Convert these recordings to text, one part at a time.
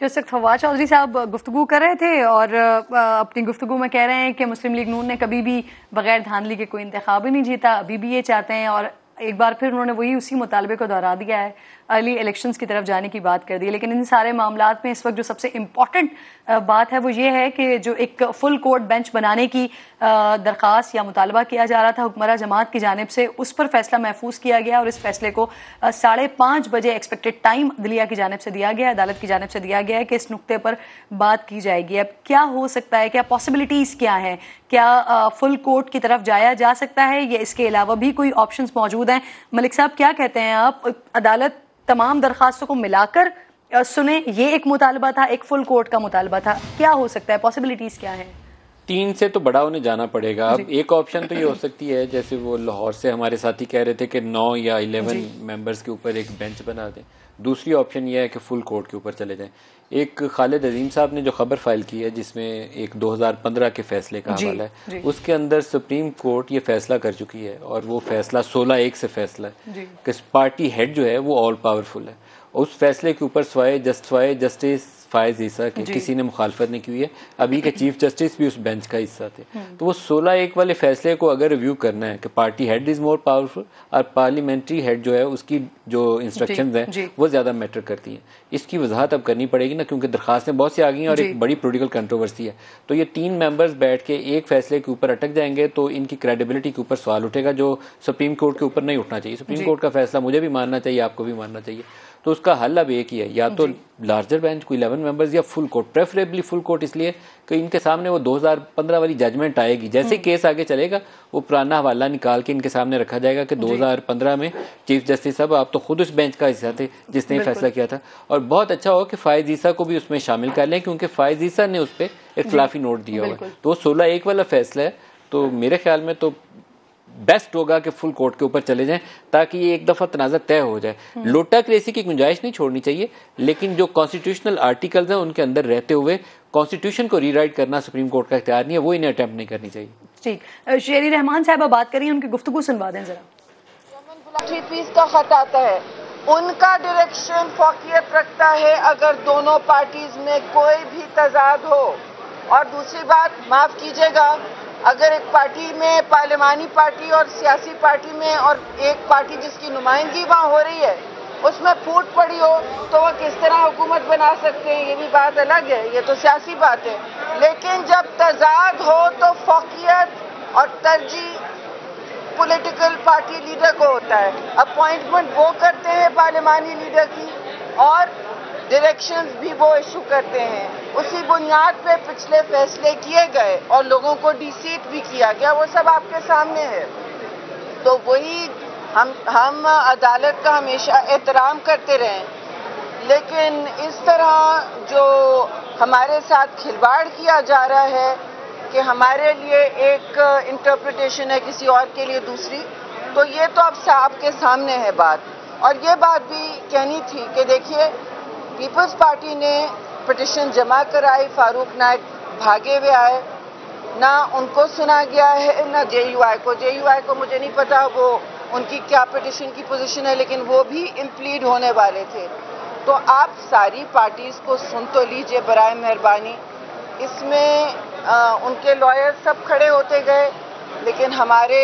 तो इस वक्त फवाद चौधरी साहब गुफ्तगू कर रहे थे और अपनी गुफ्तगू में कह रहे हैं कि मुस्लिम लीग नून ने कभी भी बगैर धांधली के कोई इंतखाब ही नहीं जीता, अभी भी ये चाहते हैं। और एक बार फिर उन्होंने वही उसी मुतालबे को दोहरा दिया है, अर्ली इलेक्शंस की तरफ जाने की बात कर दी। लेकिन इन सारे मामलात में इस वक्त जो सबसे इम्पॉर्टेंट बात है वो ये है कि जो एक फुल कोर्ट बेंच बनाने की दरख्वास्त या मुतालबा किया जा रहा था हुक्मरान जमात की जानिब से, उस पर फैसला महफूज किया गया और इस फैसले को 5:30 बजे एक्सपेक्टेड टाइम अदलिया की जानिब से दिया गया, अदालत की जानिब से दिया गया है कि इस नुक्ते पर बात की जाएगी। अब क्या हो सकता है, क्या पॉसिबिलिटीज़ क्या हैं, क्या फुल कोर्ट की तरफ जाया जा सकता है या इसके अलावा भी कोई ऑप्शंस मौजूद हैं? मलिक साहब क्या कहते हैं आप? अदालत तमाम दरखास्तों को मिलाकर सुने, ये एक मुतालबा था, एक फुल कोर्ट का मुतालबा था, क्या हो सकता है, पॉसिबिलिटीज क्या है? 3 से तो बड़ा उन्हें जाना पड़ेगा। अब एक ऑप्शन तो ये हो सकती है, जैसे वो लाहौर से हमारे साथी कह रहे थे कि 9 या 11 मेंबर्स के ऊपर एक बेंच बना दें। दूसरी ऑप्शन ये है कि फुल कोर्ट के ऊपर चले जाएं। एक खालिद अजीम साहब ने जो खबर फाइल की है जिसमें एक 2015 के फैसले का हवाला है, उसके अंदर सुप्रीम कोर्ट ये फैसला कर चुकी है और वो फैसला 16-1 से फैसला है कि पार्टी हेड जो है वो ऑल पावरफुल है। उस फैसले के ऊपर सवाए जस्टिस फायज ईसा के किसी ने मुखालफत नहीं की हुई है। अभी के चीफ जस्टिस भी उस बेंच का हिस्सा थे। तो वो 16-1 वाले फैसले को अगर रिव्यू करना है कि party head is more powerful और पार्लियामेंट्री हेड जो है उसकी जो इंस्ट्रक्शंस हैं वो ज्यादा मैटर करती हैं, इसकी वजाहत अब करनी पड़ेगी ना, क्योंकि दरखास्तें बहुत सी आ गई हैं और एक बड़ी पोलिटिकल कंट्रोवर्सी है। तो ये 3 मेंबर्स बैठ के एक फैसले के ऊपर अटक जाएंगे तो इनकी क्रेडिबिलिटी के ऊपर सवाल उठेगा जो सुप्रीम कोर्ट के ऊपर नहीं उठना चाहिए। सुप्रीम कोर्ट का फैसला मुझे भी मानना चाहिए, आपको भी मानना चाहिए। तो उसका हल अब एक ही है, या तो लार्जर बेंच को 11 मेंबर्स या full court, preferably full court, इसलिए कि इनके सामने वो 2015 वाली जजमेंट आएगी। जैसे केस आगे चलेगा वो पुराना हवाला निकाल के इनके सामने रखा जाएगा कि 2015 में चीफ जस्टिस साहब आप तो खुद उस बेंच का हिस्सा थे जिसने फैसला किया था। और बहुत अच्छा हो कि फायज ईसा को भी उसमें शामिल कर लें, क्योंकि फायज ईसा ने उस पर इख्तिलाफी नोट दिया हुआ है। तो 16-1 वाला फैसला है। तो मेरे ख्याल में तो बेस्ट होगा कि फुल कोर्ट के ऊपर चले जाएं ताकि ये एक दफा तनाज़ा तय हो जाए। लोटाक्रेसी की गुंजाइश नहीं छोड़नी चाहिए, लेकिन जो कॉन्स्टिट्यूशनल आर्टिकल्स हैं उनके अंदर रहते हुए कॉन्स्टिट्यूशन को रीराइट करना सुप्रीम कोर्ट का इख्तियार नहीं है, वो इन्हें अटेम्प्ट नहीं करनी चाहिए। ठीक, शेरी रहमान साहब बात करिए, उनकी गुफ्तगू सुनवा दें जरा। फीस का खत आता है, उनका डायरेक्शन फौकियत रखता है अगर दोनों पार्टीज में कोई भी तजाद हो। और दूसरी बात, माफ कीजिएगा, अगर एक पार्टी में पार्लिमानी पार्टी और सियासी पार्टी में और एक पार्टी जिसकी नुमाइंदगी वहाँ हो रही है उसमें फूट पड़ी हो तो वह किस तरह हुकूमत बना सकते हैं, ये भी बात अलग है, ये तो सियासी बात है। लेकिन जब तजाद हो तो फौकियत और तरजीह पॉलिटिकल पार्टी लीडर को होता है। अपॉइंटमेंट वो करते हैं पार्लिमानी लीडर की और डायरेक्शंस भी वो इशू करते हैं। उसी बुनियाद पे पिछले फैसले किए गए और लोगों को डिसीट भी किया गया, वो सब आपके सामने है। तो वही हम अदालत का हमेशा एहतराम करते रहें, लेकिन इस तरह जो हमारे साथ खिलवाड़ किया जा रहा है कि हमारे लिए एक इंटरप्रिटेशन है किसी और के लिए दूसरी, तो ये तो अब आपके सामने है बात। और ये बात भी कहनी थी कि देखिए, पीपल्स पार्टी ने पिटिशन जमा कराई, फारूक नाइक भागे हुए आए, ना उनको सुना गया है ना जेयूआई को मुझे नहीं पता वो उनकी क्या पिटिशन की पोजीशन है, लेकिन वो भी इम्प्लीड होने वाले थे। तो आप सारी पार्टीज को सुन तो लीजिए बराए मेहरबानी। इसमें उनके लॉयर सब खड़े होते गए, लेकिन हमारे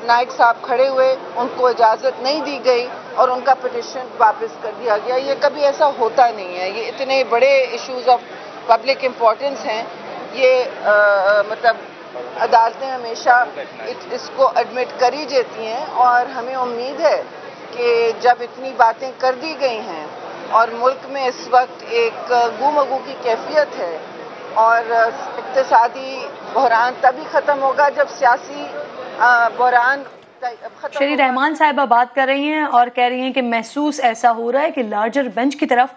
नाइक साहब खड़े हुए, उनको इजाज़त नहीं दी गई और उनका पिटिशन वापस कर दिया गया। ये कभी ऐसा होता नहीं है, ये इतने बड़े इश्यूज ऑफ पब्लिक इम्पोर्टेंस हैं, ये मतलब अदालतें हमेशा इसको एडमिट कर ही देती हैं। और हमें उम्मीद है कि जब इतनी बातें कर दी गई हैं और मुल्क में इस वक्त एक गुमगू की कैफियत है और इक्तिसादी बहरान तभी ख़त्म होगा जब सियासी बहरान। शेरी रहमान साहिबा बात कर रही हैं और कह रही हैं कि महसूस ऐसा हो रहा है कि लार्जर बेंच की तरफ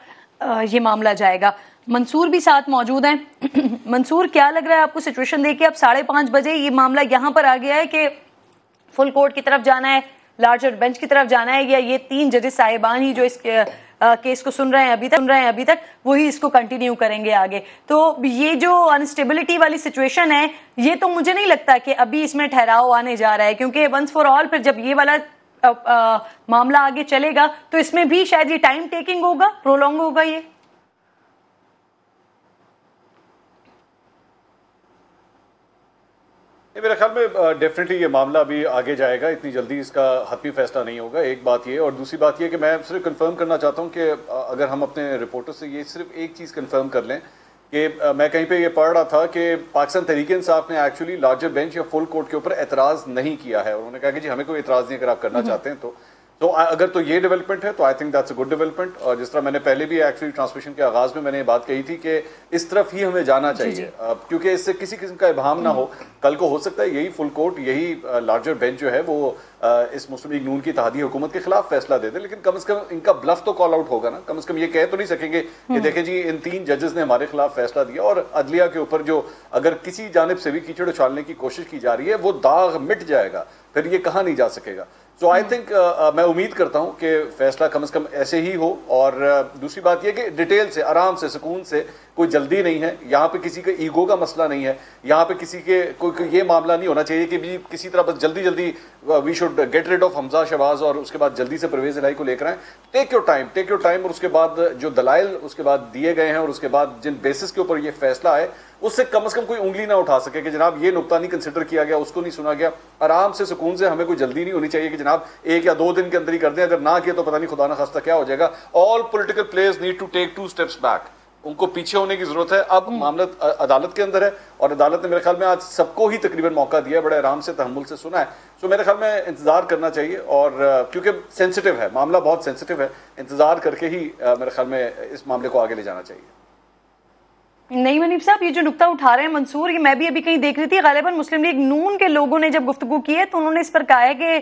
ये मामला जाएगा। मंसूर भी साथ मौजूद हैं। मंसूर, क्या लग रहा है आपको सिचुएशन देख के? अब 5:30 बजे ये मामला यहाँ पर आ गया है कि फुल कोर्ट की तरफ जाना है, लार्जर बेंच की तरफ जाना है, या ये 3 जजेस साहिबान ही जो इस केस को सुन रहे हैं अभी तक वही इसको कंटिन्यू करेंगे आगे? तो ये जो अनस्टेबिलिटी वाली सिचुएशन है, ये तो मुझे नहीं लगता कि अभी इसमें ठहराव आने जा रहा है, क्योंकि वंस फॉर ऑल फिर जब ये वाला मामला आगे चलेगा तो इसमें भी शायद ये टाइम टेकिंग होगा, प्रोलॉन्ग होगा ये। मेरे ख्याल में डेफिनेटली ये मामला अभी आगे जाएगा, इतनी जल्दी इसका हतमी फैसला नहीं होगा, एक बात ये। और दूसरी बात ये कि मैं सिर्फ कंफर्म करना चाहता हूँ कि अगर हम अपने रिपोर्टर से ये सिर्फ एक चीज़ कंफर्म कर लें कि मैं कहीं पे ये पढ़ रहा था कि पाकिस्तान तहरीक इंसाफ ने एक्चुअली लार्जर बेंच या फुल कोर्ट के ऊपर एतराज़ नहीं किया है। उन्होंने कहा कि जी हमें कोई एतराज़ नहीं, अगर आप करना चाहते हैं तो अगर तो ये डेवलपमेंट है तो I think that's a good development. और जिस तरह मैंने पहले भी एक्चुअली ट्रांसमिशन के आगाज में मैंने ये बात कही थी कि इस तरफ ही हमें जाना चाहिए, क्योंकि इससे किसी किस्म का इबाहम ना हो। कल को हो सकता है यही फुल कोर्ट, यही लार्जर बेंच जो है वो इस मुस्लिम लीग नून की इत्तेहादी हुकूमत के खिलाफ फैसला दे दे, लेकिन कम से कम इनका ब्लफ तो कॉल आउट होगा ना। कम से कम ये कह तो नहीं सकेंगे कि देखें जी इन 3 जजेस ने हमारे खिलाफ फैसला दिया और अदलिया के ऊपर जो अगर किसी जानिब से भी कीचड़ उछालने की कोशिश की जा रही है वो दाग मिट जाएगा, फिर ये कहा नहीं जा सकेगा। सो आई थिंक मैं उम्मीद करता हूं कि फैसला कम से कम ऐसे ही हो। और दूसरी बात यह कि डिटेल से, आराम से, सुकून से, कोई जल्दी नहीं है यहाँ पे, किसी के ईगो का मसला नहीं है यहाँ पे, किसी के कोई ये मामला नहीं होना चाहिए कि भी किसी तरह बस जल्दी जल्दी we should get rid of Hamza Shahbaz और उसके बाद जल्दी से परवेज इलाही को लेकर आए। Take your time. और उसके बाद जो दलाइल उसके बाद दिए गए हैं और उसके बाद जिन बेसिस के ऊपर ये फैसला है उससे कम कोई उंगली ना उठा सके कि जनाब ये नुकता नहीं कंसिडर किया गया, उसको नहीं सुना गया। आराम से, सुकून से, हमें कोई जल्दी नहीं होनी चाहिए कि जनाब 1 या 2 दिन के अंदर ही कर दें, अगर ना किया तो पता नहीं खुदा ना खास्ता क्या हो जाएगा। All political players need to take 2 steps back, उनको पीछे होने की जरूरत है। अब मामला अदालत के अंदर है और अदालत ने मेरे ख्याल में आज सबको ही तकरीबन मौका दिया, बड़े आराम से, तहम्मुल से सुना है। सो मेरे ख्याल में इंतजार करना चाहिए और क्योंकि सेंसिटिव है मामला, बहुत सेंसिटिव है, इंतजार करके ही मेरे ख्याल में इस मामले को आगे ले जाना चाहिए। नहीं मनीब साहब, ये जो नुक्ता उठा रहे हैं मंसूर, ये मैं भी अभी कहीं देख रही थी, गालिबन मुस्लिम लीग नून के लोगों ने जब गुफ्तगू की है तो उन्होंने इस पर कहा है कि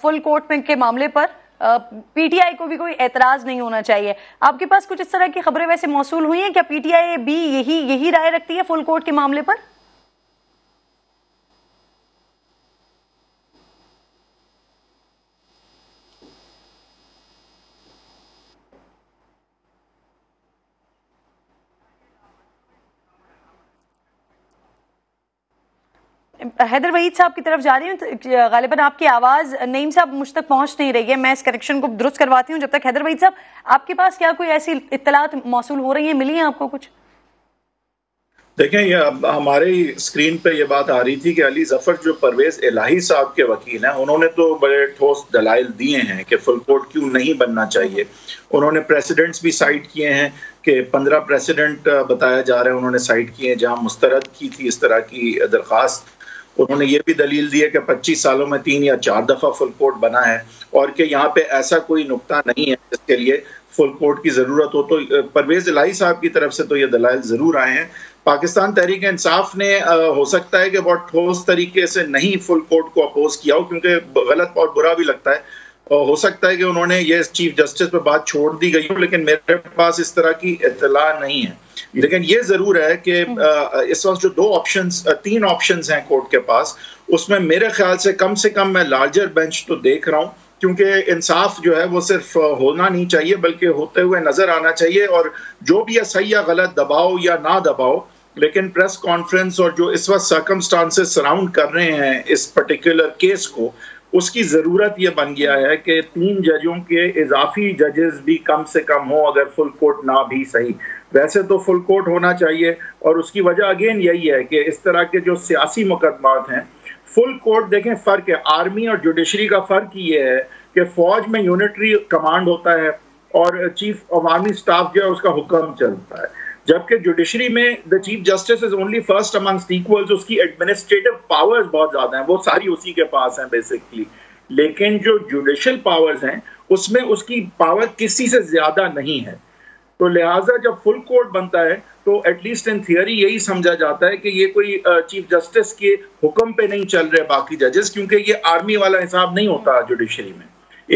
फुल कोर्ट में के मामले पर पीटीआई को भी कोई एतराज नहीं होना चाहिए। आपके पास कुछ इस तरह की खबरें वैसे मौसूल हुई हैं? क्या पीटीआई भी यही राय रखती है फुल कोर्ट के मामले पर? हैदर वहीद साहब की तरफ जा रही हूँ, तो गालिबन आपकी आवाज नईम साहब मुझ तक पहुंच नहीं रही है। मैं इस करेक्शन को दुरुस्त करवाती हूँ जब तक। हैदर वहीद साहब, आपके पास क्या कोई ऐसी इत्तलात मौसूल हो रही हैं, मिली हैं आपको कुछ? देखें, ये हमारे स्क्रीन पे ये बात आ रही थी कि अली जफर जो परवेज इलाही साहब के वकील हैं, उन्होंने तो बड़े ठोस दलाइल दिए हैं कि फुल कोर्ट क्यों नहीं बनना चाहिए। उन्होंने प्रेसिडेंट्स भी साइट किए हैं कि 15 प्रेसिडेंट बताया जा रहा है उन्होंने साइट किए हैं जहां मुस्तरद की थी इस तरह की दरख्वास्त। उन्होंने ये भी दलील दी है कि 25 सालों में 3 या 4 दफा फुल कोर्ट बना है और कि यहाँ पे ऐसा कोई नुक्ता नहीं है जिसके लिए फुल कोर्ट की जरूरत हो। तो परवेज इलाही साहब की तरफ से तो ये दलाइल जरूर आए हैं। पाकिस्तान तहरीक इंसाफ ने हो सकता है कि बहुत ठोस तरीके से नहीं फुल कोर्ट को अपोज किया हो, क्योंकि गलत और बुरा भी लगता है। हो सकता है कि उन्होंने ये चीफ जस्टिस पे बात छोड़ दी गई हो, लेकिन मेरे पास इस तरह की इत्तला नहीं है। लेकिन ये जरूर है कि इस वक्त जो 3 ऑप्शंस हैं कोर्ट के पास, उसमें मेरे ख्याल से कम मैं लार्जर बेंच तो देख रहा हूँ, क्योंकि इंसाफ जो है वो सिर्फ होना नहीं चाहिए बल्कि होते हुए नजर आना चाहिए। और जो भी है सही या गलत, दबाओ या ना दबाओ, लेकिन प्रेस कॉन्फ्रेंस और जो इस वक्त सर्कमस्टांसेस सराउंड कर रहे हैं इस पर्टिकुलर केस को, उसकी जरूरत ये बन गया है कि 3 जजों के इजाफी जजेस भी कम से कम हो, अगर फुल कोर्ट ना भी सही। वैसे तो फुल कोर्ट होना चाहिए और उसकी वजह अगेन यही है कि इस तरह के जो सियासी मुकदमात हैं, फुल कोर्ट देखें, फर्क है आर्मी और जुडिशरी का। फर्क ये है कि फौज में यूनिटरी कमांड होता है और चीफ ऑफ आर्मी स्टाफ जो है उसका हुक्म चलता है, जबकि जुडिशरी में the chief justice is only first amongst equals. उसकी एडमिनिस्ट्रेटिव पावर्स बहुत ज्यादा हैं, वो सारी उसी के पास हैं बेसिकली। लेकिन जो जुडिशियल पावर्स हैं उसमें उसकी पावर किसी से ज्यादा नहीं है। तो लिहाजा जब फुल कोर्ट बनता है तो एटलीस्ट इन थियरी यही समझा जाता है कि ये कोई चीफ जस्टिस के हुक्म पे नहीं चल रहे बाकी जजेस, क्योंकि ये आर्मी वाला हिसाब नहीं होता जुडिशरी में।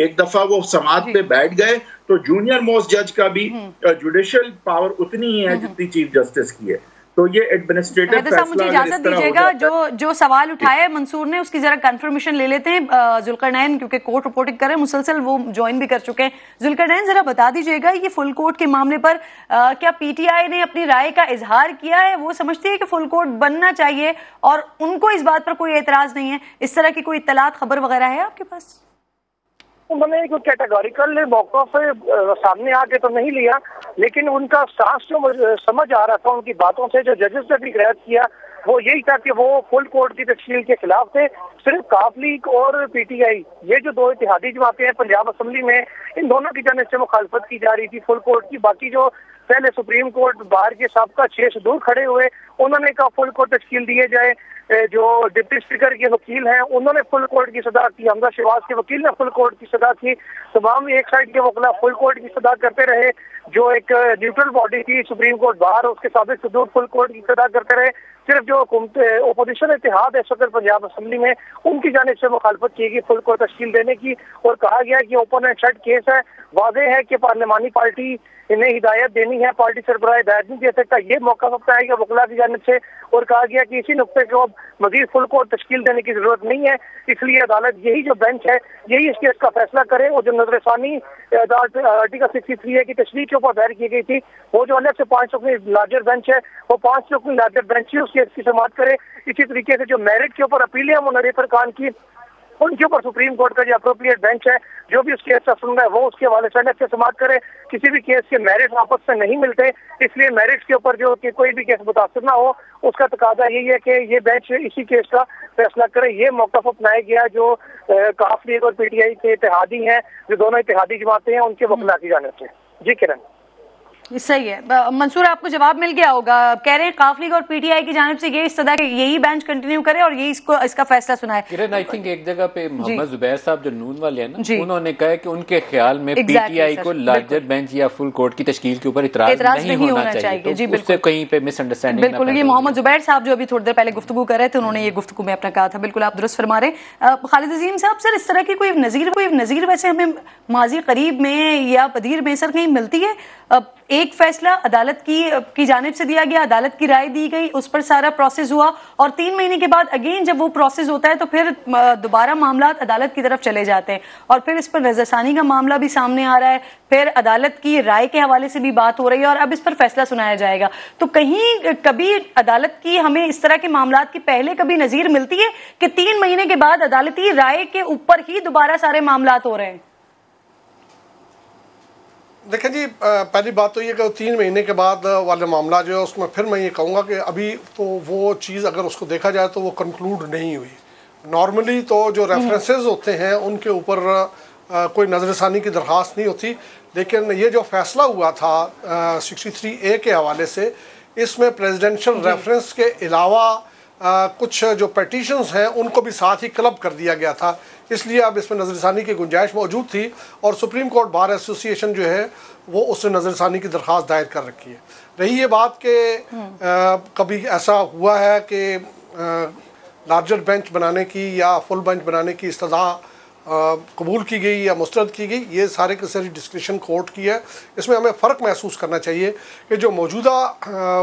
एक दफा वो समात पे बैठ गए तो जूनियर मोस्ट जज का भी जुडिशियल पावर उतनी ही है जितनी चीफ जस्टिस की है। तो ये एडमिनिस्ट्रेटिव फैसला, मुझे इजाजत दीजिएगा, जो सवाल उठाया है मंसूर ने उसकी जरा कंफर्मेशन ले लेते हैं। जुल्करनैन क्योंकि कोर्ट रिपोर्टिंग कर रहे हैं मुसलसल, वो ज्वाइन भी कर चुके हैं। जुल्करनैन, जरा बता दीजिएगा ये फुल कोर्ट के मामले पर क्या पीटीआई ने अपनी राय का इजहार किया है? वो समझती है कि फुल कोर्ट बनना चाहिए और उनको इस बात पर कोई एतराज नहीं है? इस तरह की कोई इत्तलात, खबर वगैरह है आपके पास? उन्होंने कोई कैटेगोरिकल मौक़िफ़ सामने आके तो नहीं लिया, लेकिन उनका स्टांस जो समझ आ रहा था उनकी बातों से, जो जजेस ने भी गैर किया, वो यही था कि वो फुल कोर्ट की तश्कील के खिलाफ थे। सिर्फ काफ लीग और पीटीआई, ये जो दो इत्तेहादी जमातें हैं पंजाब असम्बली में, इन दोनों की जानिब से मुखालफत की जा रही थी फुल कोर्ट की। बाकी जो पहले सुप्रीम कोर्ट बार के साबका 6 सदूर खड़े हुए, उन्होंने कहा फुल कोर्ट तश्कील दिए जाए। जो डिप्टी स्पीकर के वकील हैं उन्होंने फुल कोर्ट की सदा की, हमजा शहबाज के वकील ने फुल कोर्ट की सदा की, तमाम एक साइड के वकला फुल कोर्ट की सदा करते रहे। जो एक न्यूट्रल बॉडी थी सुप्रीम कोर्ट बार, उसके साबिक सदूर फुल कोर्ट की सदा करते रहे। सिर्फ जो ओपोजिशन इत्तेहाद है सदर पंजाब असम्बली में, उनकी जानिब से मुखालफत की गई फुल कोर्ट तश्कील देने की, और कहा गया कि ओपन एंड शट केस है। वाज़ेह है कि पार्लिमानी पार्टी इन्हें हिदायत देनी है, पार्टी सरबराह हिदायत नहीं दे सकता, ये मौका अपनाया गया वकला की जानिब से, और कहा गया कि इसी नुक्ते को अब मजीद फुल कोर्ट तश्कील देने की जरूरत नहीं है। इसलिए अदालत यही जो बेंच है यही इस केस का फैसला करे। और जो नजरसानी आर्टिकल 63A की तशरीह के ऊपर दायर की गई थी, वो जो अलग से 5 रुकनी लार्जर बेंच है, वो 5 रुकनी लार्जर बेंच ही उस केस की समाअत करे। इसी तरीके से जो मेरिट के ऊपर अपीलें हैं मुनर्रिफ अरकान की, उनके ऊपर सुप्रीम कोर्ट का जो अप्रोप्रिएट बेंच है जो भी उस केस का सुन रहा है वो उसके हवाले से अलग से समाअत करे। किसी भी केस के मेरिट आपस से नहीं मिलते, इसलिए मेरिट्स के ऊपर जो कि कोई भी केस मुतासिर ना हो, उसका तकाजा यही है कि ये बेंच इसी केस का फैसला करे। ये मौक़िफ़ अपनाया गया जो काफ लीग और पीटीआई के इत्तेहादी हैं, जो दोनों इत्तेहादी जमातें हैं, उनके वकला की जानिब से। जी किरण, सही है। मंसूर, आपको जवाब मिल गया होगा। कह रहे हैं काफ लीग और पीटीआई की जानिब से ये इस तरह यही बेंच कंटिन्यू करे और यही इसका फैसला सुनाए। किरण, आई थिंक एक जगह पे मोहम्मद जुबैर साहब जो नून वाले हैं ना, उन्होंने कहा कि उनके ख्याल में पीटीआई को लार्जर बेंच या फुल कोर्ट की तश्कील के ऊपर इतराज नहीं होना चाहिए। जी बिल्कुल, कहीं पे मिसअंडरस्टैंडिंग बिल्कुल। ये मोहम्मद जुबैर साहब जो अभी थोड़ी देर पहले गुफ्तगू कर रहे थे, उन्होंने ये गुफ्तगू में अपना कहा था। बिल्कुल आप दुरुस्त फरमा रहे। खालिद अजीम साहब, सर इस तरह की कोई नजीर वैसे हमें माजी करीब में या पदीर में सर कहीं मिलती है? एक फैसला अदालत की जानिब से दिया गया, अदालत की राय दी गई, उस पर सारा प्रोसेस हुआ, और 3 महीने के बाद अगेन जब वो प्रोसेस होता है तो फिर दोबारा मामला अदालत की तरफ चले जाते हैं, और फिर इस पर नजरसानी का मामला भी सामने आ रहा है, फिर अदालत की राय के हवाले से भी बात हो रही है, और अब इस पर फैसला सुनाया जाएगा। तो कहीं कभी अदालत की हमें इस तरह के मामला की पहले कभी नजीर मिलती है कि 3 महीने के बाद अदालती राय के ऊपर ही दोबारा सारे मामला हो रहे हैं? देखें जी, पहली बात तो ये कि 3 महीने के बाद वाला मामला जो है उसमें फिर मैं ये कहूँगा कि अभी तो वो चीज़ अगर उसको देखा जाए तो वो कंक्लूड नहीं हुई। नॉर्मली तो जो रेफरेंसेस होते हैं उनके ऊपर कोई नजरसानी की दरख्वास्त नहीं होती, लेकिन ये जो फैसला हुआ था 63A के हवाले से, इसमें प्रेसिडेंशियल रेफरेंस के अलावा कुछ जो पेटिशंस हैं उनको भी साथ ही क्लब कर दिया गया था, इसलिए अब इसमें नजरसानी की गुंजाइश मौजूद थी, और सुप्रीम कोर्ट बार एसोसिएशन जो है वो उसने नजरसानी की दरख्वास्त दायर कर रखी है। रही ये बात कि कभी ऐसा हुआ है कि लार्जर बेंच बनाने की या फुल बेंच बनाने की इस्तदा कबूल की गई या मुस्तरद की गई, ये सारे के सारी डिस्क्रिशन कोर्ट की है। इसमें हमें फ़र्क महसूस करना चाहिए कि जो मौजूदा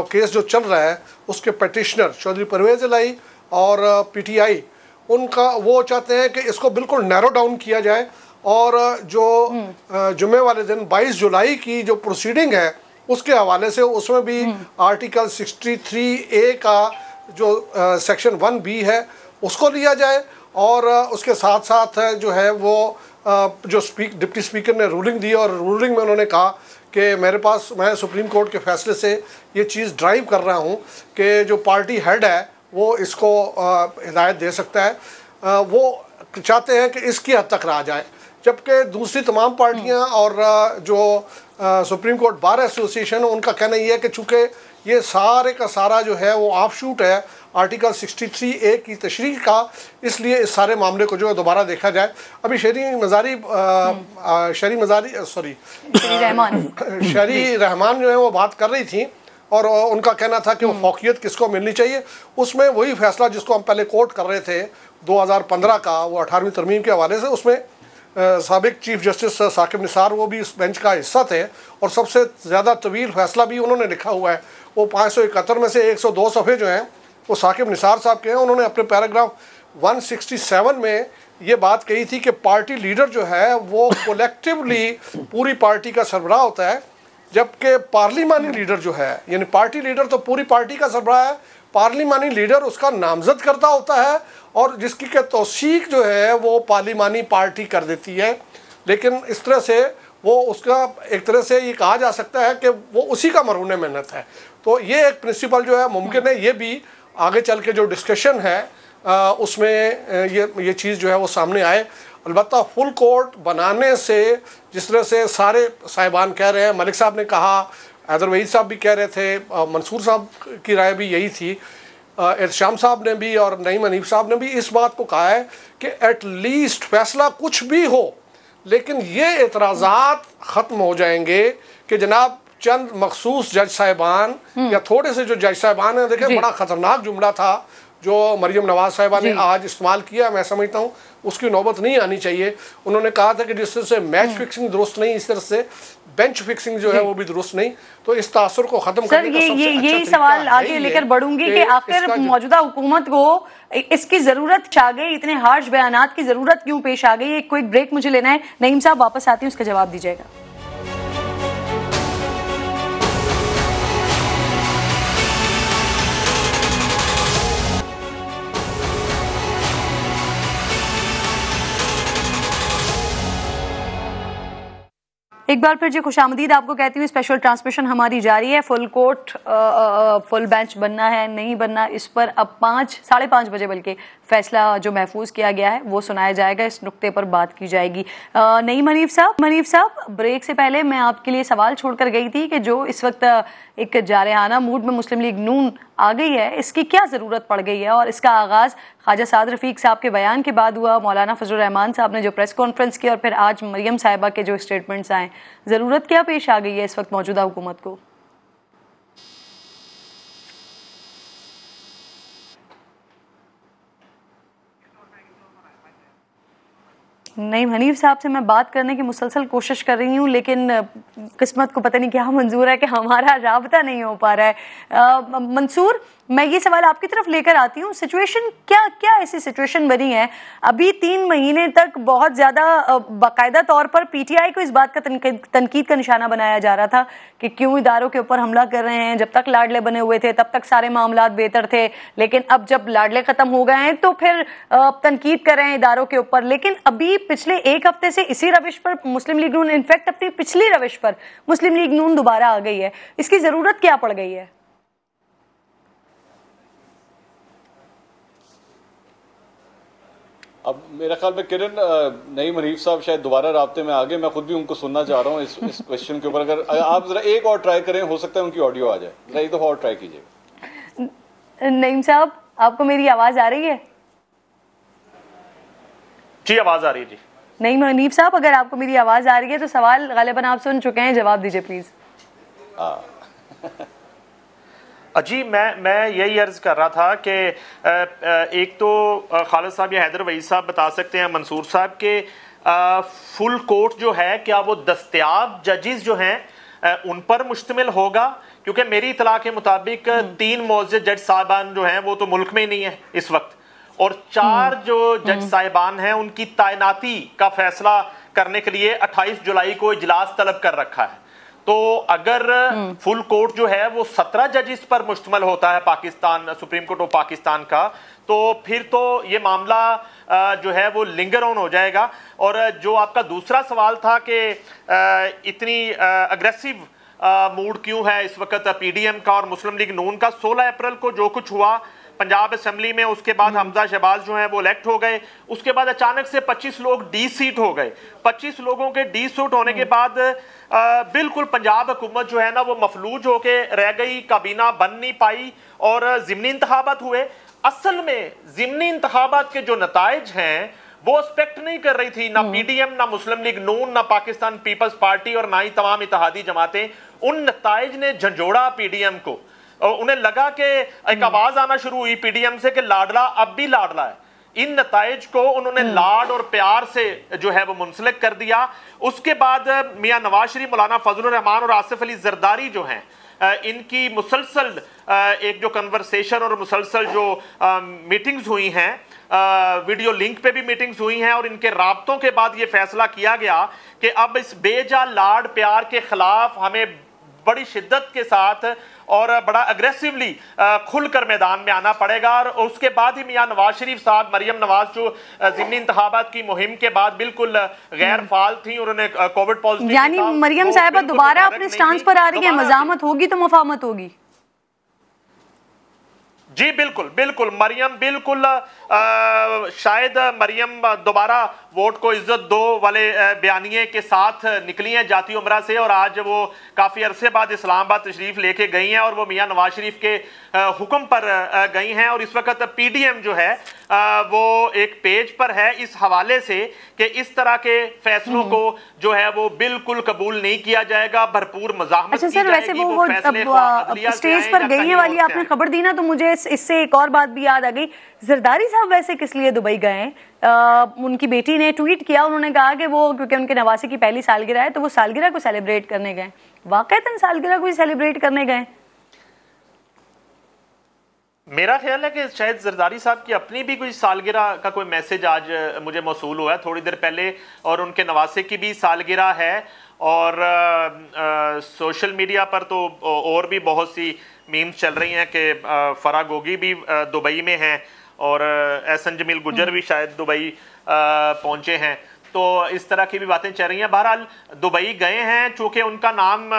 केस जो चल रहा है उसके पटिशनर चौधरी परवेज़ इलाही और पीटीआई, उनका वो चाहते हैं कि इसको बिल्कुल नैरो डाउन किया जाए, और जो जुमे वाले दिन 22 जुलाई की जो प्रोसीडिंग है उसके हवाले से उसमें भी आर्टिकल 63A का जो सेक्शन 1B है उसको लिया जाए, और उसके साथ साथ जो है वो जो डिप्टी स्पीकर ने रूलिंग दी, और रूलिंग में उन्होंने कहा कि मैं सुप्रीम कोर्ट के फैसले से ये चीज़ ड्राइव कर रहा हूँ कि जो पार्टी हेड है वो इसको हिदायत दे सकता है। वो चाहते हैं कि इसकी हद तक रहा जाए, जबकि दूसरी तमाम पार्टियां और जो सुप्रीम कोर्ट बार एसोसिएशन, उनका कहना ये है कि चूँकि ये सारे का सारा जो है वो ऑफशूट है आर्टिकल 63A की तशरीह का, इसलिए इस सारे मामले को जो है दोबारा देखा जाए। अभी शरी रहमान जो है वो बात कर रही थी, और उनका कहना था कि वो फौकियत किसको मिलनी चाहिए। उसमें वही फैसला जिसको हम पहले कोर्ट कर रहे थे 2015 का, वो 18वीं तरमीम के हवाले से, उसमें साबिक चीफ जस्टिस साकिब निसार वो भी इस बेंच का हिस्सा थे, और सबसे ज़्यादा तवील फैसला भी उन्होंने लिखा हुआ है। वो 571 में से 102 सफ़े जो हैं वो साकिब निसार साहब के हैं। उन्होंने अपने पैराग्राफ 167 में ये बात कही थी कि पार्टी लीडर जो है वो कोलेक्टिवली पूरी पार्टी का सरबराह होता है, जबकि पार्लिमानी लीडर जो है, यानी पार्टी लीडर तो पूरी पार्टी का सरबराह है, पार्लिमानी लीडर उसका नामजद करता होता है, और जिसकी के तौसीक जो है वो पार्लिमानी पार्टी कर देती है। लेकिन इस तरह से वो उसका एक तरह से ये कहा जा सकता है कि वो उसी का मरहून मेहनत है। तो ये एक प्रिंसिपल जो है मुमकिन है ये भी आगे चल के जो डिस्कशन है उसमें ये चीज़ जो है वो सामने आए। अलबत्ता फुल कोर्ट बनाने से जिस तरह से सारे साहिबान कह रहे हैं, मलिक साहब ने कहा, हैदर वहीद साहब भी कह रहे थे, मंसूर साहब की राय भी यही थी, एहतशाम साहब ने भी और नईम हनीफ साहब ने भी इस बात को कहा है कि एटलीस्ट फैसला कुछ भी हो लेकिन ये एतराज़ात ख़त्म हो जाएंगे कि जनाब चंद मखसूस जज साहिबान या थोड़े से जो जज साहिबान हैं, देखें बड़ा ख़तरनाक जुमला था जो मरियम नवाज साहिबा ने आज इस्तेमाल किया, मैं समझता हूँ उसकी नौबत नहीं आनी चाहिए। उन्होंने कहा था कि जिस तरह से मैच फिक्सिंग दुरुस्त नहीं, इस तरह से बेंच फिक्सिंग जो है वो भी दुरुस्त नहीं। तो इस तासुर को खत्म करने का सबसे अच्छा यही सवाल आगे लेकर बढ़ूंगी कि आखिर मौजूदा हुकूमत को इसकी जरूरत आ गई, इतने हार्श बयानात की जरूरत क्यों पेश आ गई? एक क्विक ब्रेक मुझे लेना है। नईम साहब वापस आती हूँ, उसका जवाब दीजिएगा। एक बार फिर जी खुशामदीद आपको कहती हूँ। स्पेशल ट्रांसमिशन हमारी जारी है। फुल कोर्ट फुल बेंच बनना है नहीं बनना, इस पर अब 5-5:30 बजे बल्कि फैसला जो महफूज किया गया है वो सुनाया जाएगा, इस नुक्ते पर बात की जाएगी। नईम हनीफ साहब, ब्रेक से पहले मैं आपके लिए सवाल छोड़कर गई थी कि जो इस वक्त एक जारहाना मूड में मुस्लिम लीग नून आ गई है, इसकी क्या ज़रूरत पड़ गई है? और इसका आगाज़ ख्वाजा साद रफ़ीक साहब के बयान के बाद हुआ, मौलाना फजल रहमान साहब ने जो प्रेस कॉन्फ्रेंस की और फिर आज मरियम साहिबा के जो स्टेटमेंट्स आए, ज़रूरत क्या पेश आ गई है इस वक्त मौजूदा हुकूमत को? नईम हनीफ साहब से मैं बात करने की मुसलसल कोशिश कर रही हूँ लेकिन किस्मत को पता नहीं क्या मंजूर है कि हमारा राबता नहीं हो पा रहा है। मंसूर, मैं ये सवाल आपकी तरफ लेकर आती हूँ। सिचुएशन क्या ऐसी सिचुएशन बनी है? अभी 3 महीने तक बहुत ज़्यादा बाकायदा तौर पर पीटीआई को इस बात का तनकीद का निशाना बनाया जा रहा था कि क्यों इदारों के ऊपर हमला कर रहे हैं। जब तक लाडले बने हुए थे तब तक सारे मामलात बेहतर थे, लेकिन अब जब लाडले ख़त्म हो गए हैं तो फिर तनकीद कर रहे हैं इदारों के ऊपर। लेकिन अभी पिछले 1 हफ्ते से इसी रविश पर मुस्लिम लीग नून, इनफैक्ट अपनी पिछली रविश पर मुस्लिम लीग नून दोबारा आ गई है। इसकी ज़रूरत क्या पड़ गई है? अब मेरा ख्याल में किरण, नईम हनीफ साहब शायद दोबारा राब्ते में आ गए। मैं खुद भी उनको सुनना चाह रहा हूँ इस क्वेश्चन के ऊपर। अगर आप जरा एक और ट्राई करें, हो सकता है उनकी ऑडियो आ जाए। जरा एक दफा और ट्राई कीजिएगा। नईम साहब, आपको मेरी आवाज आ रही है? जी, आवाज आ रही है जी। नईम हनीफ साहब, अगर आपको मेरी आवाज आ रही है तो सवाल गालिबन आप सुन चुके हैं, जवाब दीजिए प्लीज। जी, मैं यही अर्ज कर रहा था कि एक तो खालिद साहब या हैदर वहीद साहब बता सकते हैं, मंसूर साहब के फुल कोर्ट जो है क्या वो दस्तयाब जजेस जो हैं उन पर मुश्तमिल होगा? क्योंकि मेरी इतला के मुताबिक 3 मौजूद जज साहबान जो हैं वो तो मुल्क में ही नहीं है इस वक्त, और 4 जो जज साहिबान हैं उनकी तैनाती का फैसला करने के लिए 28 जुलाई को इजलास तलब कर रखा है। तो अगर फुल कोर्ट जो है वो 17 जजेस पर मुश्तमिल होता है Pakistan, supreme court of Pakistan का, तो फिर तो ये मामला जो है वो लिंगर ऑन हो जाएगा। और जो आपका दूसरा सवाल था कि इतनी अग्रेसिव मूड क्यों है इस वक्त पीडीएम का और मुस्लिम लीग नून का, 16 अप्रैल को जो कुछ हुआ पंजाब असेंबली में, उसके बाद हमजा शहबाज जो हैं वो इलेक्ट हो गए, उसके बाद अचानक से 25 लोग डी सीट हो गए। 25 लोगों के डी सीट होने के बाद बिल्कुल पंजाब हुकूमत जो है ना वो मफलूज होके रह गई, काबीना बन नहीं पाई और ज़िमनी इंतखाबात हुए। असल में ज़िमनी इंतखाबात के जो नताइज हैं वो एक्सपेक्ट नहीं कर रही थी ना पीडीएम, ना मुस्लिम लीग नून, ना पाकिस्तान पीपल्स पार्टी और ना ही तमाम इत्तेहादी जमातें। उन नताइज ने झंझोड़ा पीडीएम को, और उन्हें लगा कि एक आवाज आना शुरू हुई पीडीएम से कि लाडला अब भी लाडला है। इन नताइज को उन्होंने लाड और प्यार से जो है वो मुंसलिक कर दिया। उसके बाद मियां नवाज शरीफ, मौलाना फजल रहमान और आसिफ अली जरदारी जो हैं, इनकी मुसलसल एक जो कन्वर्सेशन और मुसलसल जो मीटिंग्स हुई हैं, वीडियो लिंक पे भी मीटिंग्स हुई हैं, और इनके राब्तों के बाद ये फैसला किया गया कि अब इस बेजा लाड प्यार के खिलाफ हमें बड़ी शिद्दत के साथ और बड़ा अग्रेसिवली खुलकर मैदान में आना पड़ेगा। और उसके बाद ही मियां नवाज शरीफ साहब, मरियम नवाज जो ज़िमनी इंतखाबात की मुहिम के बाद बिल्कुल गैर फाल थी, उन्होंने कोविड पॉजिटिव, यानी मरियम साहिबा दोबारा अपने स्टांस पर आ रही है, मजामत होगी तो मुफाहमत होगी। जी बिल्कुल बिल्कुल, मरियम बिल्कुल शायद मरियम दोबारा वोट को इज्जत दो वाले बयानिए के साथ निकली हैं जाती उमरा से, और आज वो काफ़ी अरसे बाद इस्लामाबाद तशरीफ लेके गई हैं और वो मियां नवाज शरीफ के हुक्म पर गई हैं। और इस वक्त पीडीएम जो है वो एक पेज पर है इस हवाले से कि इस तरह के फैसलों को जो है वो बिल्कुल कबूल नहीं किया जाएगा, भरपूर मज़ाहमत की जाएगी। वैसे वो स्टेज पर गई वाली आपने खबर दी ना, तो मुझे इससे एक और बात भी याद आ गई। जरदारी साहब वैसे किस लिए दुबई गए? उनकी बेटी ने ट्वीट किया, उन्होंने कहा कि वो क्योंकि उनके नवासी की पहली सालगिरह है तो वो सालगिरह को सेलिब्रेट करने गए। वाकईतन सालगिरह को ही सेलिब्रेट करने गए? मेरा ख्याल है कि शायद जरदारी साहब की अपनी भी कोई सालगिरह का कोई मैसेज आज मुझे मौसूल हुआ है थोड़ी देर पहले, और उनके नवासे की भी सालगिरह है। और सोशल मीडिया पर तो और भी बहुत सी मीम्स चल रही हैं कि फराह गोगी भी दुबई में हैं और एहसन जमील गुजर भी शायद दुबई पहुंचे हैं, तो इस तरह की भी बातें चल रही हैं। बहरहाल दुबई गए हैं, चूंकि उनका नाम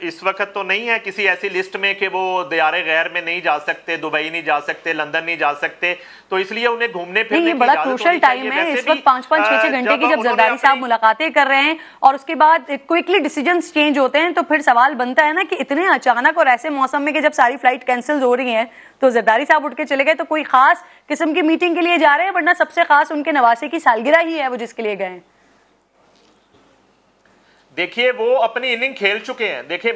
इस वक्त तो नहीं है किसी ऐसी लिस्ट में कि वो दियारे गैर में नहीं जा सकते, दुबई नहीं जा सकते, लंदन नहीं जा सकते, तो इसलिए उन्हें घूमने फिरने ये बड़ा क्रूशल टाइम है इस वक्त, 5-5, 6-6 घंटे की जब जरदारी साहब मुलाकातें कर रहे हैं और उसके बाद क्विकली डिसीजंस चेंज होते हैं, तो फिर सवाल बनता है ना कि इतने अचानक और ऐसे मौसम में कि जब सारी फ्लाइट कैंसिल हो रही हैं तो जरदारी साहब उठ के चले गए, तो कोई खास किस्म की मीटिंग के लिए जा रहे हैं, वरना सबसे खास उनके नवासे की सालगिरह ही है वो जिसके लिए गए। देखिए वो अपनी इनिंग खेल चुके हैं। देखिए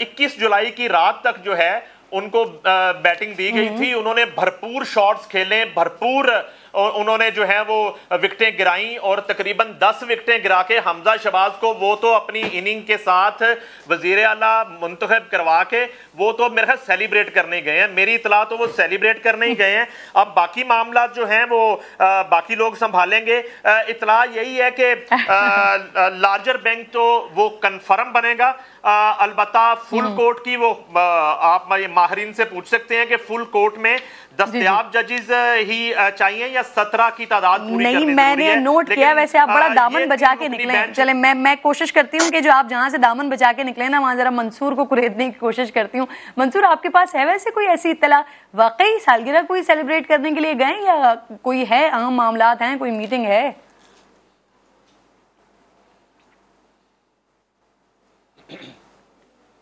21 जुलाई की रात तक जो है उनको बैटिंग दी गई थी, उन्होंने भरपूर शॉट्स खेले, भरपूर उन्होंने जो है वो विकेटें गिराई और तकरीबन 10 विकेटें गिरा के हमजा शहबाज को वो तो अपनी इनिंग के साथ वजीर आला मुंतखब करवा के वो तो मेरे ख्याल सेलिब्रेट करने गए हैं, मेरी इतला तो वो सेलिब्रेट करने ही गए हैं। अब बाकी मामला जो हैं वो बाकी लोग संभालेंगे। इतला यही है कि लार्जर बैंक तो वो कन्फर्म बनेगा, अलबत्ता फुल कोर्ट की वो आप माहिरीन से पूछ सकते हैं कि फुल कोर्ट में दस्तयाब जजेस ही चाहिए या 17 की तादाद पूरी नहीं, मैंने नोट किया वैसे आप बड़ा दामन बचा के निकले। चले मैं कोशिश करती हूँ कि जो आप जहाँ से दामन बचा के निकले ना वहाँ जरा मंसूर को कुरेदने की कोशिश करती हूँ। मंसूर, आपके पास है वैसे कोई ऐसी इत्तला, वाकई सालगिरह कोई सेलिब्रेट करने के लिए गए या कोई है अहम मामलात हैं, कोई मीटिंग है?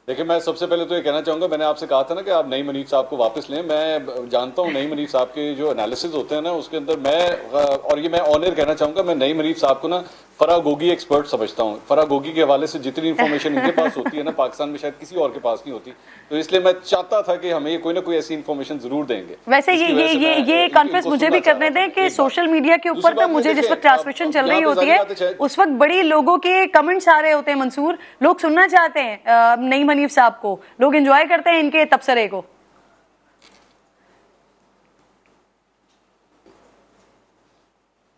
देखिए मैं सबसे पहले तो ये कहना चाहूँगा, मैंने आपसे कहा था ना कि आप नईम हनीफ साहब को वापस लें। मैं जानता हूँ नईम हनीफ साहब के जो एनालिसिस होते हैं ना उसके अंदर और ये मैं ऑनर कहना चाहूँगा, मैं नईम हनीफ साहब को ना फराह गोगी एक्सपर्ट समझता हूँ। फराह गोगी के हवाले से जितनी इन्फॉर्मेशन इनके पास होती है ना पाकिस्तान में शायद किसी और के पास नहीं होती, तो इसलिए मैं चाहता था कि हमें कोई ना कोई ऐसी इन्फॉर्मेशन जरूर देंगे। वैसे ये कॉन्फ्रेंस मुझे भी करने दें कि सोशल मीडिया के ऊपर तो मुझे जिस वक्त ट्रांसमिशन चल रही होती है उस वक्त बड़ी लोगों के कमेंट्स आ रहे होते हैं मंसूर, लोग सुनना चाहते हैं नईम हनीफ साहब को, लोग एंजॉय करते हैं इनके तबसरे को।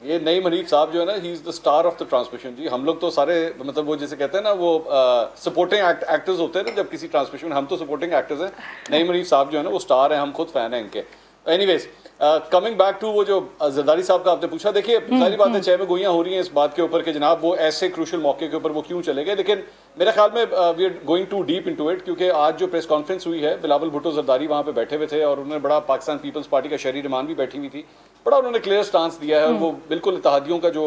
ये नईम हनीफ साहब जो है ना, he is the star of the transmission ji. हम लोग तो सारे मतलब वो जैसे कहते हैं ना वो सपोर्टिंग एक्टर्स होते हैं ना जब किसी ट्रांसमिशन में, हम तो सपोर्टिंग एक्टर्स हैं। नईम हनीफ साहब जो है ना वो स्टार हैं, हम खुद फैन हैं इनके। एनीवेज कमिंग बैक टू वो जो जरदारी साहब का आपने पूछा, देखिए सारी बातें चाहे में गोइयां हो रही हैं इस बात के ऊपर कि जनाब वो ऐसे क्रूशल मौके के ऊपर वो क्यों चले गए, लेकिन मेरे ख्याल में we are going to deep into it, क्योंकि आज जो प्रेस कॉन्फ्रेंस हुई है बिलावल भुट्टो जरदारी वहाँ पे बैठे हुए थे और उन्होंने बड़ा, पाकिस्तान पीपल्स पार्टी का शहरी रमान भी बैठी हुई थी, बड़ा उन्होंने क्लियर स्टांस दिया है और वो बिल्कुल इत्तेहादियों का जो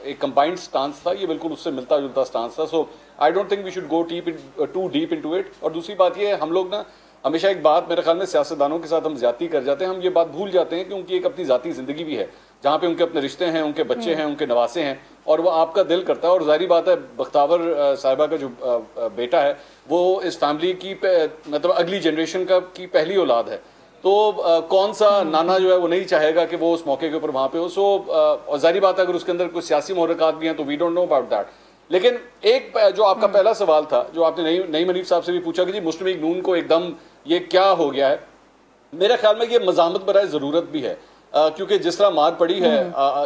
एक कंबाइंड स्टांस था ये बिल्कुल उससे मिलता जुलता स्टांस था। So I don't think we should go too deep into it. और दूसरी बात ये है, हम लोग ना हमेशा एक बात मेरे ख्याल में सियासतदानों के साथ हम ज्यादती कर जाते हैं, हम ये बात भूल जाते हैं कि उनकी एक अपनी ज़ाती ज़िंदगी भी है जहाँ पे उनके अपने रिश्ते हैं, उनके बच्चे हैं, उनके नवासे हैं और वो आपका दिल करता है। और जाहिर बात है बख्तावर साहिबा का जो बेटा है वो इस फैमिली की मतलब अगली जनरेशन की पहली औलाद है, तो कौन सा नाना जो है वो नहीं चाहेगा कि वो उस मौके के ऊपर वहाँ पे हो। सो और जाहिर बात है अगर उसके अंदर कुछ सियासी मुहर्रकात भी हैं तो we don't know about that. लेकिन एक जो आपका पहला सवाल था जो आपने नईम हनीफ साहब से भी पूछा कि जी मुस्लिम लीग नून को एकदम ये क्या हो गया है, मेरे ख्याल में ये मज़ामत बराए ज़रूरत भी है। क्योंकि जिस तरह मार पड़ी है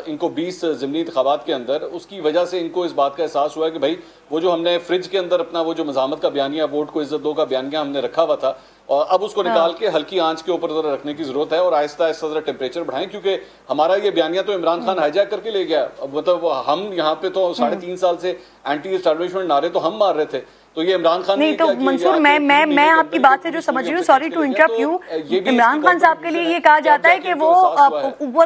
इनको 20 ज़िमनी इंतखाबात के अंदर, उसकी वजह से इनको इस बात का एहसास हुआ है कि भाई वो जो हमने फ्रिज के अंदर अपना वो जो मज़ामत का बयानिया, वोट को इज्जत दो का बयानिया हमने रखा हुआ था, और अब उसको निकाल के हल्की आंच के ऊपर जरा रखने की जरूरत है और आहिस्ता आहिस्ता जरा टेम्परेचर बढ़ाएं, क्योंकि हमारा ये बयानिया तो इमरान खान हाईजैक करके ले गया। मतलब हम यहाँ पे तो 3.5 साल से एंटी एस्टैब्लिशमेंट नारे तो हम मार रहे थे, तो ये इमरान खान नहीं, तो मंसूर मैं आपकी बात से जो समझ रही हूँ, sorry to interrupt you, Imran Khan साहब के लिए ये कहा जाता है कि वो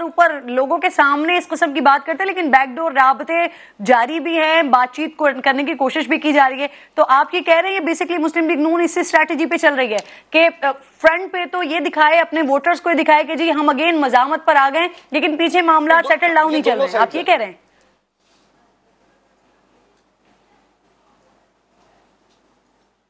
ऊपर लोगों के सामने इस किस्म की बात करते हैं, लेकिन बैकडोर राबते जारी भी हैं, बातचीत करने की कोशिश भी की जा रही है। तो आप ये कह रहे हैं बेसिकली मुस्लिम लीग नून इसी स्ट्रैटेजी पे चल रही है कि फ्रंट पे तो ये दिखाए, अपने वोटर्स को दिखाए कि जी हम अगेन मजामत पर आ गए, लेकिन पीछे मामला सेटल डाउन नहीं चल रहे हैं। आप ये कह रहे हैं?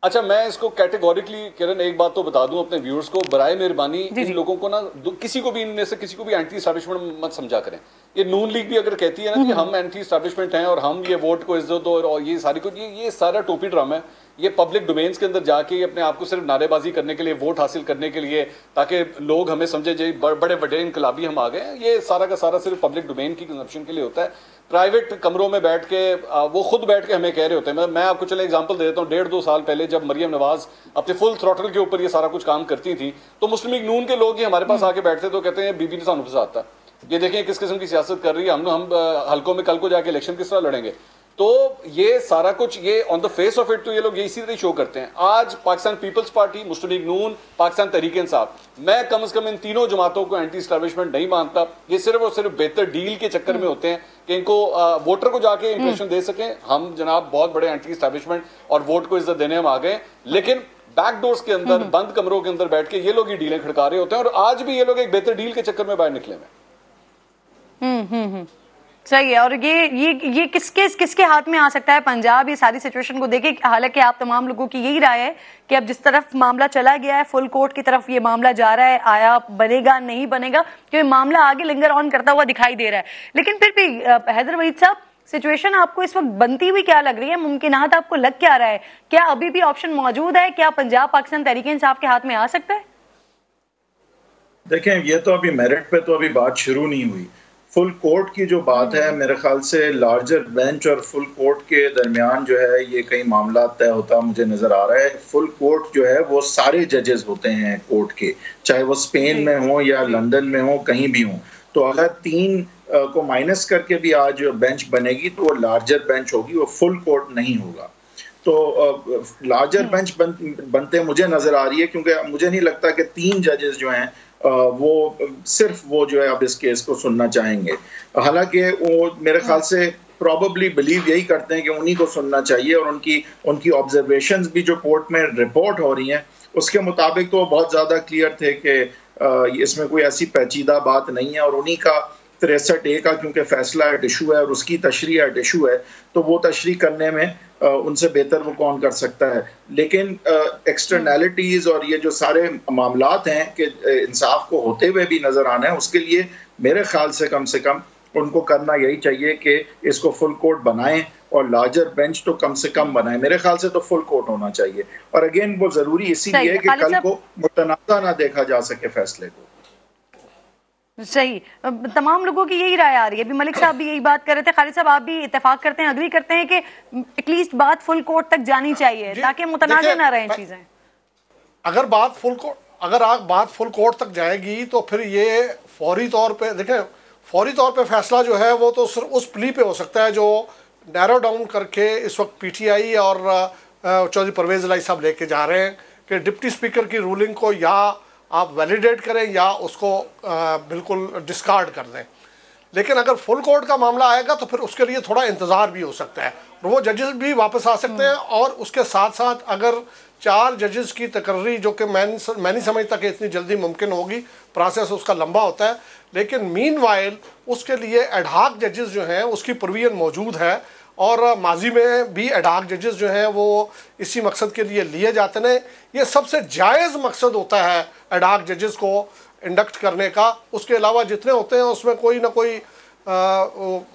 अच्छा, मैं इसको कैटेगोरिकली किरण एक बात तो बता दूं अपने व्यूअर्स को, बराए मेहरबानी इन लोगों को ना किसी को भी इनमें से किसी को भी एंटी एस्टैब्लिशमेंट मत समझा करें। ये नून लीग भी अगर कहती है ना कि हम एंटी एस्टैब्लिशमेंट हैं और हम ये वोट को इज्जत दो और ये सारी कुछ, ये सारा टोपी ड्रामा है। ये पब्लिक डोमेन्स के अंदर जाके अपने आप को सिर्फ नारेबाजी करने के लिए, वोट हासिल करने के लिए, ताकि लोग हमें समझे जी बड़े बड़े इनकलाबी हम आ गए हैं, ये सारा का सारा सिर्फ पब्लिक डोमेन की कंजप्शन के लिए होता है। प्राइवेट कमरों में बैठ के वो खुद बैठ के हमें कह रहे होते हैं। मैं आपको चले एग्जांपल दे देता हूँ, 1.5-2 साल पहले जब मरियम नवाज अपने फुल थ्रॉटल के ऊपर ये सारा कुछ काम करती थी, तो मुस्लिम लीग नून के लोग ही हमारे पास आके बैठते तो कहते हैं बीबी ने सानू फसाता, ये देखें किस किस्म की सियासत कर रही है, हम हल्कों में कल को जाके इलेक्शन किस तरह लड़ेंगे। तो ये सारा कुछ ये on the face of it तो ये लोग ये इसी तरह शो करते हैं। आज पाकिस्तान पीपल्स पार्टी, मुस्लिम लीग नून, पाकिस्तान तहरीक इंसाफ, मैं कम से कम इन तीनों जमातों को एंटी एस्टैब्लिशमेंट नहीं मानता। ये सिर्फ और सिर्फ बेहतर डील के चक्कर में होते हैं कि इनको वोटर को जाके इंप्रेशन दे सकें हम जनाब बहुत बड़े एंटी एस्टैब्लिशमेंट और वोट को इज्जत देने हम आ गए, लेकिन बैकडोर्स के अंदर बंद कमरों के अंदर बैठ के ये लोग ही डीलें खड़का रहे होते हैं। और आज भी ये लोग एक बेहतर डील के चक्कर में बाहर निकले हैं। सही है। और ये किसके हाथ में आ सकता है पंजाब ये सारी सिचुएशन को देखे? हालांकि आप तमाम लोगों की यही राय है कि अब जिस तरफ मामला चला गया है, फुल कोर्ट की तरफ ये मामला जा रहा है, आया बनेगा नहीं बनेगा, क्योंकि मामला आगे लिंगर ऑन करता हुआ दिखाई दे रहा है। लेकिन फिर भी हैदर वहीद साहब, सिचुएशन आपको इस वक्त बनती हुई क्या लग रही है? मुमकिनात आपको लग क्या रहा है? क्या अभी भी ऑप्शन मौजूद है? क्या पंजाब पाकिस्तान तहरीक इंसाफ के हाथ में आ सकता है? देखें, ये तो अभी मेरिट पे तो अभी बात शुरू नहीं हुई। फुल कोर्ट की जो बात है, मेरे ख्याल से लार्जर बेंच और फुल कोर्ट के दरमियान जो है ये कई मामला तय होता मुझे नजर आ रहा है। फुल कोर्ट जो है वो सारे जजेस होते हैं कोर्ट के, चाहे वो स्पेन में हो या लंदन में हो, कहीं भी हो। तो अगर 3 को माइनस करके भी आज बेंच बनेगी तो वो लार्जर बेंच होगी, वो फुल कोर्ट नहीं होगा। तो लार्जर बेंच बनते मुझे नजर आ रही है, क्योंकि मुझे नहीं लगता कि 3 जजेस जो हैं वो सिर्फ वो जो है अब इस केस को सुनना चाहेंगे। हालांकि वो मेरे ख्याल से प्रॉबली बिलीव यही करते हैं कि उन्हीं को सुनना चाहिए, और उनकी ऑब्जर्वेशंस भी जो कोर्ट में रिपोर्ट हो रही हैं उसके मुताबिक तो बहुत ज़्यादा क्लियर थे कि इसमें कोई ऐसी पेचीदा बात नहीं है, और उन्हीं का 63A का क्योंकि फैसला एट इशू है और उसकी तशरीह एट इशू है, तो वो तशरीह करने में उनसे बेहतर वो कौन कर सकता है। लेकिन एक्सटर्नैलिटीज़ और ये जो सारे मामलात हैं कि इंसाफ को होते हुए भी नज़र आना है, उसके लिए मेरे ख्याल से कम उनको करना यही चाहिए कि इसको फुल कोर्ट बनाएं और लार्जर बेंच तो कम से कम बनाएं। मेरे ख्याल से तो फुल कोर्ट होना चाहिए। और अगेन वो ज़रूरी इसीलिए कि कल को मुतनाज़ा ना देखा जा सके फैसले को। सही, तमाम लोगों की यही राय आ रही है। अभी मलिक साहब भी यही बात कर रहे थे, खालिद साहब आप भी इत्तेफाक करते हैं, अग्री करते हैं कि एटलीस्ट बात फुल कोर्ट तक जानी चाहिए ताकि मुतनाज़ा ना रहें चीजें। अगर बात फुल कोर्ट तक जाएगी तो फिर ये फौरी तौर पे देखें, फौरी तौर पे फैसला जो है वो तो सिर्फ उस प्ली पे हो सकता है जो नैरो डाउन करके इस वक्त PTI और चौधरी परवेज इलाही साहब लेके जा रहे हैं कि डिप्टी स्पीकर की रूलिंग को या आप वैलिडेट करें या उसको बिल्कुल डिस्कार्ड कर दें। लेकिन अगर फुल कोर्ट का मामला आएगा तो फिर उसके लिए थोड़ा इंतज़ार भी हो सकता है और वो जजेस भी वापस आ सकते हैं। और उसके साथ साथ अगर 4 जजेस की तकर्री, जो कि मैं नहीं समझता कि इतनी जल्दी मुमकिन होगी, प्रोसेस उसका लंबा होता है, लेकिन मीनवाइल उसके लिए एडहाक जजेस जो हैं उसकी प्रोविजन मौजूद है। और माजी में भी एडहाक जजेस जो हैं वो इसी मकसद के लिए लिए जाते हैं। ये सबसे जायज़ मकसद होता है एडहाक जजेस को इंडक्ट करने का। उसके अलावा जितने होते हैं उसमें कोई ना कोई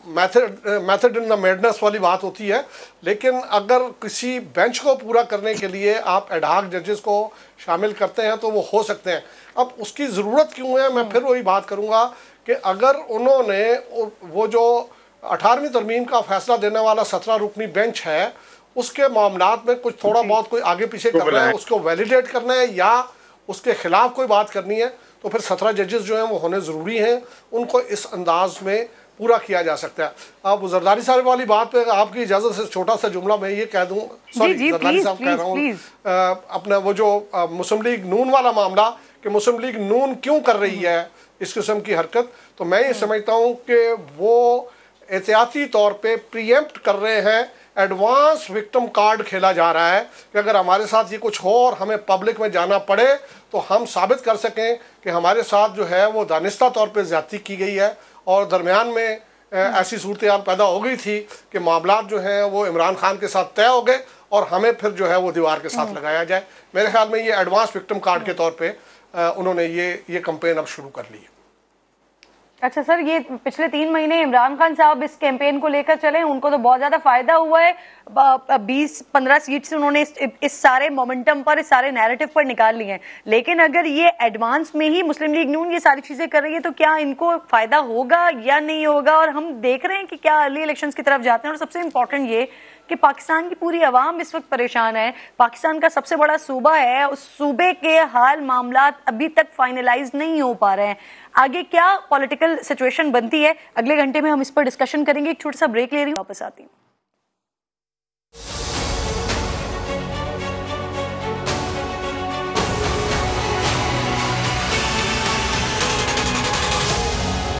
मेथड इन द मैडनेस वाली बात होती है। लेकिन अगर किसी बेंच को पूरा करने के लिए आप एडहाक जजेस को शामिल करते हैं तो वो हो सकते हैं। अब उसकी ज़रूरत क्यों है, मैं फिर वही बात करूँगा कि अगर उन्होंने वो जो 18वीं तरमीम का फैसला देने वाला 17 रुकनी बेंच है उसके मामलात में कुछ थोड़ा बहुत कोई आगे पीछे करना है, उसको वैलिडेट करना है या उसके खिलाफ कोई बात करनी है, तो फिर 17 जजेस जो हैं वो होने ज़रूरी हैं, उनको इस अंदाज में पूरा किया जा सकता है। आप जरदारी साहब वाली बात पे आपकी इजाज़त से छोटा सा जुमला मैं ये कह दूँ, सॉरी जरदारी साहब कह रहा हूँ, अपना वो जो मुस्लिम लीग नून वाला मामला कि मुस्लिम लीग नून क्यों कर रही है इस किस्म की हरकत, तो मैं ये समझता हूँ कि वो एहतियाती तौर पे प्रीएम्प्ट कर रहे हैं, एडवांस विक्टिम कार्ड खेला जा रहा है कि अगर हमारे साथ ये कुछ हो और हमें पब्लिक में जाना पड़े तो हम साबित कर सकें कि हमारे साथ जो है वो दानिस्ता तौर पे ज़्यादती की गई है और दरमियान में ऐसी सूरत हाल पैदा हो गई थी कि मामला जो हैं वो इमरान खान के साथ तय हो गए और हमें फिर जो है वो दीवार के साथ लगाया जाए। मेरे ख्याल में ये एडवांस विक्टिम कार्ड के तौर पर उन्होंने ये कंपेन अब शुरू कर ली है। अच्छा सर, ये पिछले 3 महीने इमरान खान साहब इस कैंपेन को लेकर चले, उनको तो बहुत ज्यादा फायदा हुआ है, 20-15 सीट से उन्होंने इस सारे मोमेंटम पर, इस सारे नैरेटिव पर निकाल लिए हैं। लेकिन अगर ये एडवांस में ही मुस्लिम लीग नून ये सारी चीजें कर रही है तो क्या इनको फायदा होगा या नहीं होगा? और हम देख रहे हैं कि क्या अर्ली इलेक्शंस की तरफ जाते हैं। और सबसे इंपॉर्टेंट ये कि पाकिस्तान की पूरी अवाम इस वक्त परेशान है, पाकिस्तान का सबसे बड़ा सूबा है, उस सूबे के हाल मामला अभी तक फाइनलाइज नहीं हो पा रहे हैं। आगे क्या पॉलिटिकल सिचुएशन बनती है, अगले घंटे में हम इस पर डिस्कशन करेंगे। एक छोटा सा ब्रेक ले रही हूँ, वापस आती हूँ।